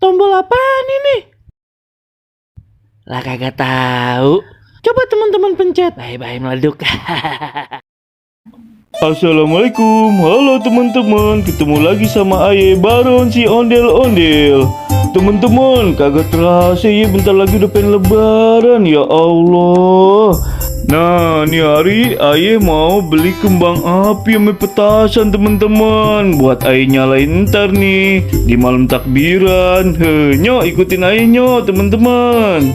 tombol apaan ini? Lah kagak tahu. Coba teman-teman pencet. Bye-bye meleduk. Assalamualaikum, halo teman-teman. Ketemu lagi sama Aye Baron si ondel-ondel. Teman-teman, kagak terasa ya bentar lagi udah pengen lebaran, ya Allah. Nah, nih hari Aye mau beli kembang api sama petasan teman-teman. Buat Aye nyalain ntar nih di malam takbiran. Nyok ikutin Aye nyok teman-teman.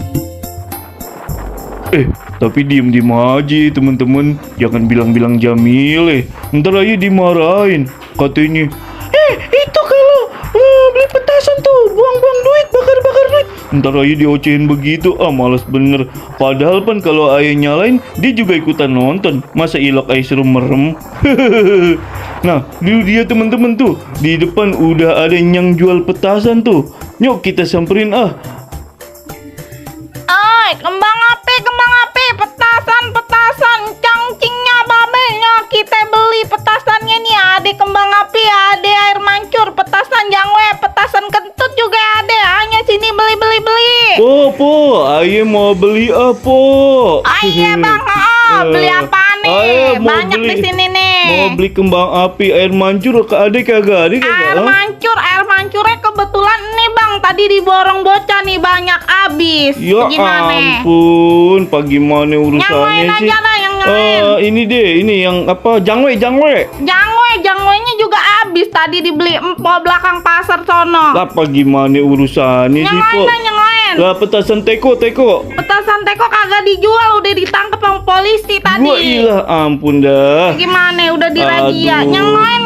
Tapi diem-diem aja teman-teman. Jangan bilang-bilang Jamil ntar aja dimarahin. Katanya itu kalau beli petasan tuh buang-buang duit, bakar-bakar duit. Ntar aja diocehin begitu. Malas bener. Padahal kan kalau ayah nyalain dia juga ikutan nonton. Masa ilok ayah suruh merem. Nah dulu dia teman-teman tuh di depan udah ada yang jual petasan tuh. Nyok kita samperin Kembang api, petasan, cangcingnya babenya. Kita beli petasannya nih, ada kembang api, ada air mancur, petasan jangwe, petasan kentut juga ada. Hanya sini beli. Po, ayah mau beli apa? Iya bang, beli apa nih? Banyak di sini nih. Mau beli kembang api, air mancur, ada kagak? Air mancurnya kebetulan nih bang, tadi diborong bocah nih banyak habis. Ya gimana? Ampun, gimana urusannya yang sih? aja lah, yang lain. Ini yang apa? Jangwe. Jangwenya juga habis tadi dibeli empo belakang pasar sono. Lah gimana urusannya Yang sih, Po? lain. Lah petasan teko. Petasan teko kagak dijual, udah ditangkap sama polisi tadi. Gua ilah ampun dah. Gimana udah dirazia? Aduh. Yang lain.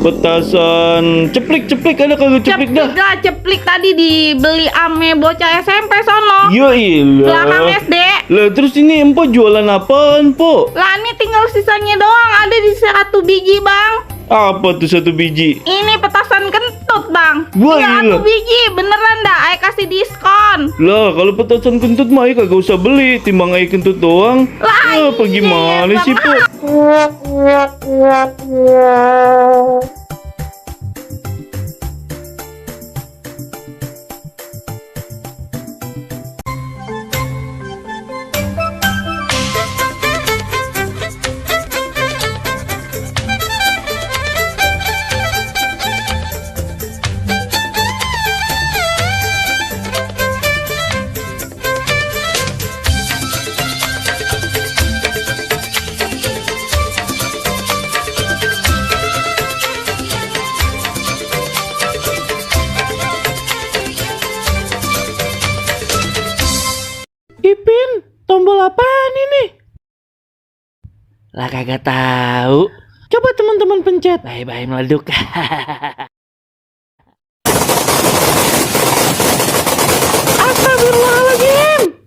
Petasan ceplik ada kagak ceplik dah? Ceplik tadi dibeli ame bocah SMP sono. Ya ilah. Belakang SD. Lah terus ini empo jualan apaan, Po? Lah ini tinggal sisanya doang, ada di 1 biji bang. Apa tuh 1 biji? Ini petasan kentut bang. Wah, Ini 1 gila. biji, beneran dah, Ay kasih diskon. Lah kalau petasan kentut mah Aye kagak usah beli, timbang Aye kentut doang. Lah, Apa gimana iya, sih, Po? Ipin, tombol apaan ini? Lah kagak tahu. Coba teman-teman pencet. Bye-bye meleduk. Astagfirullahaladzim.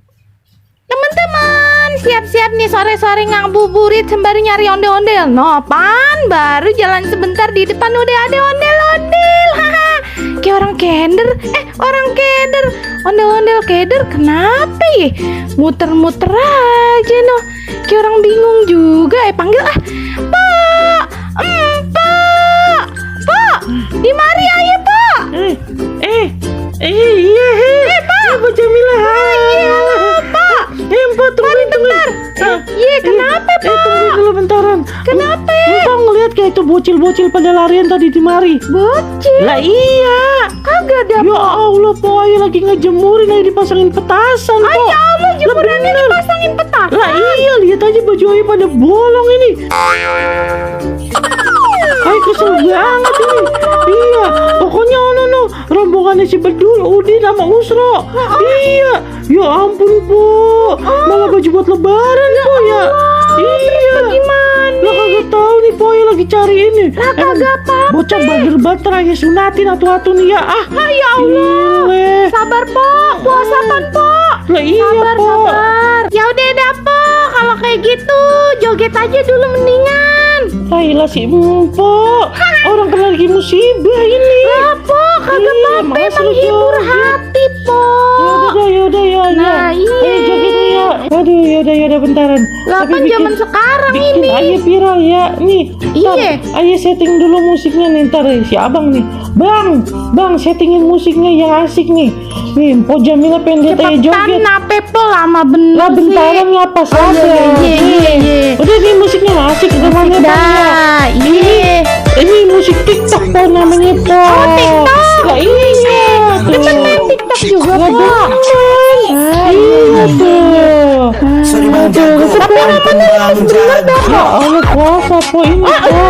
Teman-teman, siap-siap nih sore-sore ngabuburit sembari nyari ondel-ondel. Nopan, baru jalan sebentar di depan udah ada ondel-ondel. Haha, kayak orang keder. Ondel-ondel keder, kenapa ya? Muter-muter aja noh. Kayak orang bingung juga. Panggil Pak, Pak, di mari ayo Pak. Iya, Pak Jamila. Iya, Pak. Pak, tunggu bentar. Iya, kenapa Pak? Tunggu dulu bentaran. Kenapa? Empang ngeliat kayak itu bocil-bocil pada larian tadi di mari. Bocil? Lah iya. Kagak ada. Ya Allah, Po, Aye lagi ngejemurin, Aye dipasangin petasan, Po. Ya Allah, jemurannya Lah, bener. dipasangin petasan. Lah iya, lihat aja baju Aye pada bolong ini. Aye kesel banget ini. Iya, pokoknya no rombongannya si Bedul, Udin sama Usro. Iya, ya ampun, Po. Malah baju buat lebaran, Po ya. Iya. Gimana? Lah kagak tahu nih, Po, Aye lagi cari ini. Lah kagak apa-apa. Bocah bager-bater Aye sunatin atu-atu nih ya. Ya Allah. Gile. Sabar, Po. Puasa kan, Po. Lah iya, Po. Sabar. Ya udah dah, Po. Kalau kayak gitu, joget aja dulu mendingan. Ayolah si Empo. Orang kan lagi musibah ini. Lah, Po, kagak Iya, apa-apa, masa menghibur joget? hati, Po. Yaudah ya. Nah, iya. Ayo joget nih ya. Aduh, yaudah bentaran. Lah Tapi kan zaman sekarang bikin ini. aja viral ya. Nih, ntar, Iya. ayo setting dulu musiknya nih ntar si abang nih. Bang, settingin musiknya yang asik nih. Nih, Po Jamila pengen lihat aja Cepetan joget. nape po lama bener Lah bentaran sih. ngapas Oh, aja. iya. Udah nih musiknya asik kemana bang ya? Dah, iya. Ini musik TikTok Po namanya Po. Oh, TikTok. Lah iya. Temen main TikTok juga Lah po. bener. Iya tuh. Tapi namanya lemes bener dah Ya po. Allah puasa Po ini Po.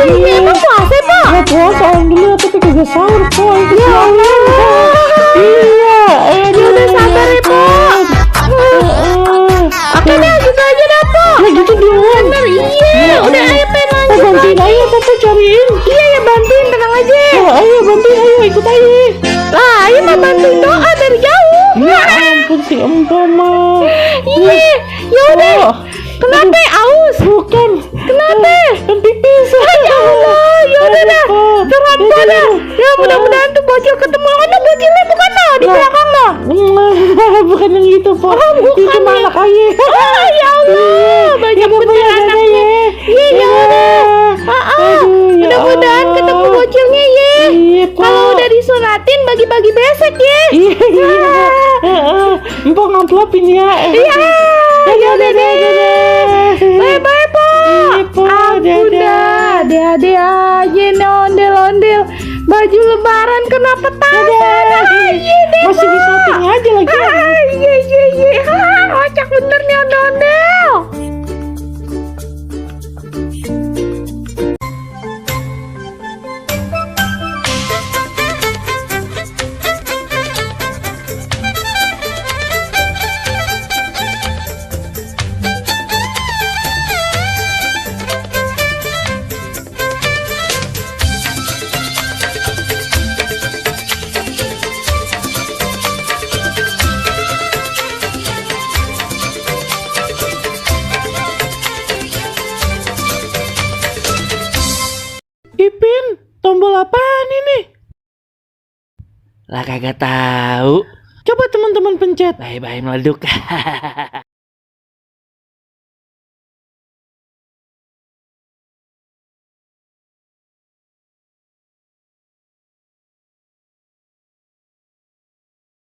Iya, emang puasa po. Ya puasa alhamdulillah tapi kagak sahur Po. Itu siangin Po. Iya. Udah sabar ya po. Oke deh, gitu aja dah po. Ya gitu dong. Bener, iya. Udah ayo pengen Oh, lanjut bantuin lagi. aja Papa cariin. Iya ya bantuin, tenang aja. Oh, ayo bantuin ayo ikut aja. Lah, ayo mah bantuin doa dari jauh. Ya ampun si Empok mah. Iya, yaudah. Oh. Kenapa aus? Bukan. Kenapa? Kan pipis. Ya Allah, yaudah dah. Serap dah. Ya mudah-mudahan tuh bocil ketemu. Mana bocilnya bukan nah di belakang nah. Bukan yang itu, Po. bukan Itu mah ya. anak ayah. Ya Allah, banyak bener anaknya. Iya, ya udah. Aduh, ya Mudah-mudahan Allah. ketemu bocilnya ya. Iya, Po. Kalau udah disunatin bagi-bagi besek ya. Iya. Empok ngamplopin ya. Iya. Ya udah deh. Bye-bye, Po. Iya, Po. Ampun dah. Ade-ade aja ondel-ondel. Baju lebaran kena petasan. Iya deh, Masih Po. bisa ting aja lagi. Iya. Kocak bener nih ondel-ondel. Ipin, tombol apaan ini? Lah kagak tahu. Coba teman-teman pencet. Bye bye meleduk.